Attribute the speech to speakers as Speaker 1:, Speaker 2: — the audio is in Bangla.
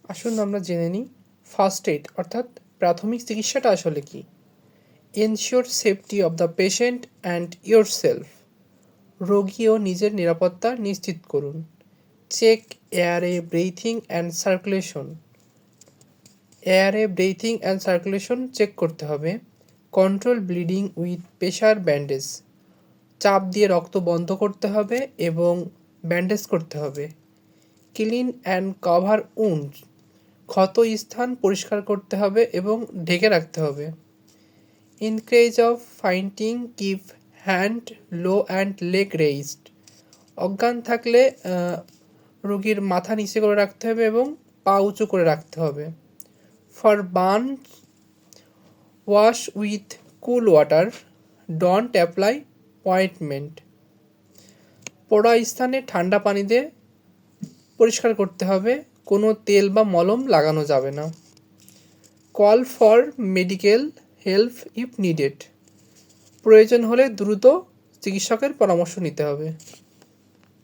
Speaker 1: আসুন আমরা জেনে নিই ফার্স্ট এইড অর্থাৎ প্রাথমিক চিকিৎসাটা আসলে কি। Ensure safety of the patient and yourself. রোগী ও নিজের নিরাপত্তা নিশ্চিত করুন। Check airway breathing and circulation. চেক করতে হবে। Control bleeding with pressure bandage. চাপ দিয়ে রক্ত বন্ধ করতে হবে এবং ব্যান্ডেজ করতে হবে। Clean and cover wounds. ক্ষত স্থান পরিষ্কার করতে হবে এবং ঢেকে রাখতে হবে। In case of fainting keep hand low and leg raised. অজ্ঞান থাকলে রোগীর মাথা নিচে করে রাখতে হবে এবং পা উঁচু করে রাখতে হবে। For burns wash with cool water. Don't apply ointment. পোড়া স্থানে ঠান্ডা পানি দিয়ে পরিষ্কার করতে হবে, কোনো তেল বা মলম লাগানো যাবে না। Call for medical help if needed. প্রয়োজন হলে দ্রুত চিকিৎসকের পরামর্শ নিতে হবে।